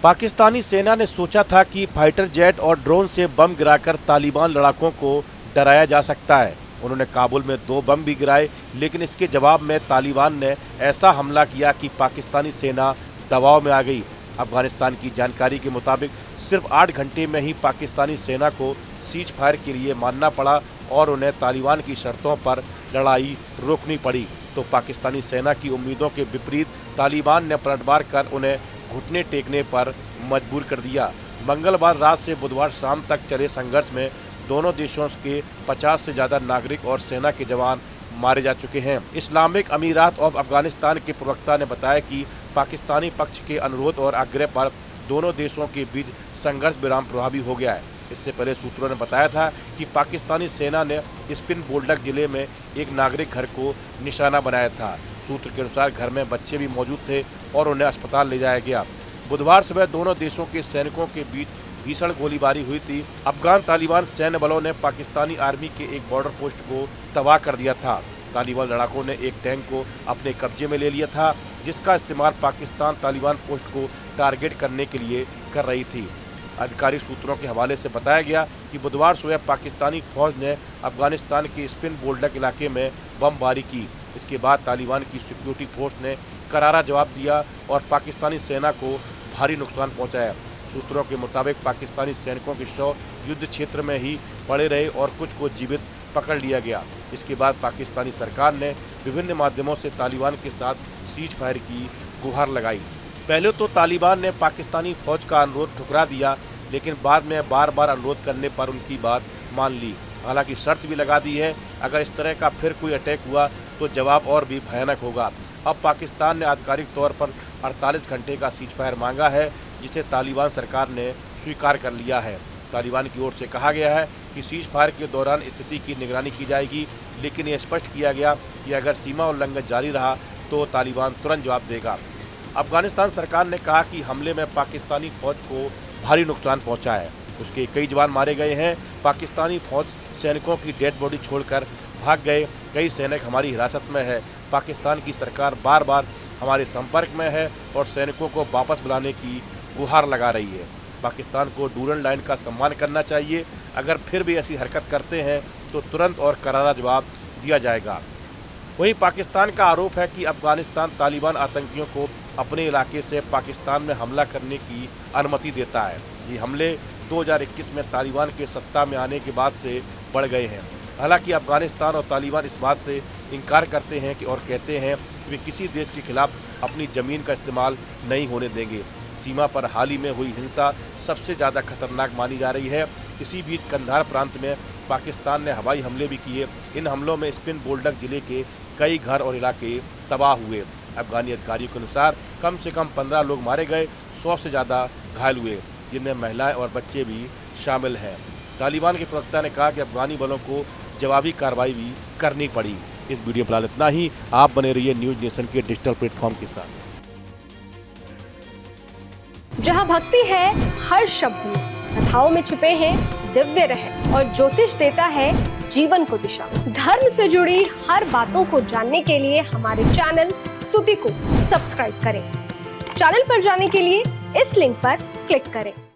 पाकिस्तानी सेना ने सोचा था कि फाइटर जेट और ड्रोन से बम गिराकर तालिबान लड़ाकों को डराया जा सकता है। उन्होंने काबुल में 2 बम भी गिराए, लेकिन इसके जवाब में तालिबान ने ऐसा हमला किया कि पाकिस्तानी सेना दबाव में आ गई। अफगानिस्तान की जानकारी के मुताबिक सिर्फ 8 घंटे में ही पाकिस्तानी सेना को सीज फायर के लिए मानना पड़ा और उन्हें तालिबान की शर्तों पर लड़ाई रोकनी पड़ी। तो पाकिस्तानी सेना की उम्मीदों के विपरीत तालिबान ने पलटवार कर उन्हें घुटने टेकने पर मजबूर कर दिया। मंगलवार रात से बुधवार शाम तक चले संघर्ष में दोनों देशों के 50 से ज़्यादा नागरिक और सेना के जवान मारे जा चुके हैं। इस्लामिक अमीरात ऑफ अफगानिस्तान के प्रवक्ता ने बताया कि पाकिस्तानी पक्ष के अनुरोध और आग्रह पर दोनों देशों के बीच संघर्ष विराम प्रभावी हो गया है। इससे पहले सूत्रों ने बताया था कि पाकिस्तानी सेना ने स्पिन बोल्डक जिले में एक नागरिक घर को निशाना बनाया था। सूत्र के अनुसार घर में बच्चे भी मौजूद थे और उन्हें अस्पताल ले जाया गया। बुधवार सुबह दोनों देशों के सैनिकों के बीच भीषण गोलीबारी हुई थी। अफगान तालिबान सैन्य बलों ने पाकिस्तानी आर्मी के एक बॉर्डर पोस्ट को तबाह कर दिया था। तालिबान लड़ाकों ने एक टैंक को अपने कब्जे में ले लिया था, जिसका इस्तेमाल पाकिस्तान तालिबान पोस्ट को टारगेट करने के लिए कर रही थी। आधिकारिक सूत्रों के हवाले से बताया गया कि बुधवार सुबह पाकिस्तानी फौज ने अफगानिस्तान के स्पिन बोल्डक इलाके में बमबारी की। इसके बाद तालिबान की सिक्योरिटी फोर्स ने करारा जवाब दिया और पाकिस्तानी सेना को भारी नुकसान पहुंचाया। सूत्रों के मुताबिक पाकिस्तानी सैनिकों के शव युद्ध क्षेत्र में ही पड़े रहे और कुछ को जीवित पकड़ लिया गया। इसके बाद पाकिस्तानी सरकार ने विभिन्न माध्यमों से तालिबान के साथ सीज फायर की गुहार लगाई। पहले तो तालिबान ने पाकिस्तानी फौज का अनुरोध ठुकरा दिया, लेकिन बाद में बार बार अनुरोध करने पर उनकी बात मान ली। हालांकि शर्त भी लगा दी है, अगर इस तरह का फिर कोई अटैक हुआ तो जवाब और भी भयानक होगा। अब पाकिस्तान ने आधिकारिक तौर पर 48 घंटे का सीज फायर मांगा है, जिसे तालिबान सरकार ने स्वीकार कर लिया है। तालिबान की ओर से कहा गया है कि सीज फायर के दौरान स्थिति की निगरानी की जाएगी, लेकिन यह स्पष्ट किया गया कि अगर सीमा उल्लंघन जारी रहा तो तालिबान तुरंत जवाब देगा। अफगानिस्तान सरकार ने कहा कि हमले में पाकिस्तानी फौज को भारी नुकसान पहुंचा है, उसके कई जवान मारे गए हैं। पाकिस्तानी फौज सैनिकों की डेड बॉडी छोड़कर भाग गए। कई सैनिक हमारी हिरासत में है। पाकिस्तान की सरकार बार बार हमारे संपर्क में है और सैनिकों को वापस बुलाने की गुहार लगा रही है। पाकिस्तान को डूरन लाइन का सम्मान करना चाहिए। अगर फिर भी ऐसी हरकत करते हैं तो तुरंत और करारा जवाब दिया जाएगा। वहीं पाकिस्तान का आरोप है कि अफगानिस्तान तालिबान आतंकियों को अपने इलाके से पाकिस्तान में हमला करने की अनुमति देता है। ये हमले 2021 में तालिबान के सत्ता में आने के बाद से बढ़ गए हैं। हालांकि अफगानिस्तान और तालिबान इस बात से इनकार करते हैं कि और कहते हैं कि वे किसी देश के खिलाफ अपनी ज़मीन का इस्तेमाल नहीं होने देंगे। सीमा पर हाल ही में हुई हिंसा सबसे ज़्यादा खतरनाक मानी जा रही है। इसी बीच कंधार प्रांत में पाकिस्तान ने हवाई हमले भी किए। इन हमलों में स्पिन बोल्डक जिले के कई घर और इलाके तबाह हुए। अफगानी अधिकारियों के अनुसार कम से कम 15 लोग मारे गए, 100 से ज़्यादा घायल हुए, जिनमें महिलाएं और बच्चे भी शामिल हैं। तालिबान के प्रवक्ता ने कहा कि अफगानी बलों को जवाबी कार्रवाई भी करनी पड़ी। इस वीडियो फिलहाल इतना ही। आप बने रहिए न्यूज नेशन के डिजिटल प्लेटफॉर्म के साथ। जहां भक्ति है हर शब्द में, कथाओं में छुपे हैं दिव्य रहस्य और ज्योतिष देता है जीवन को दिशा। धर्म से जुड़ी हर बातों को जानने के लिए हमारे चैनल स्तुति को सब्सक्राइब करें। चैनल पर जाने के लिए इस लिंक पर क्लिक करें।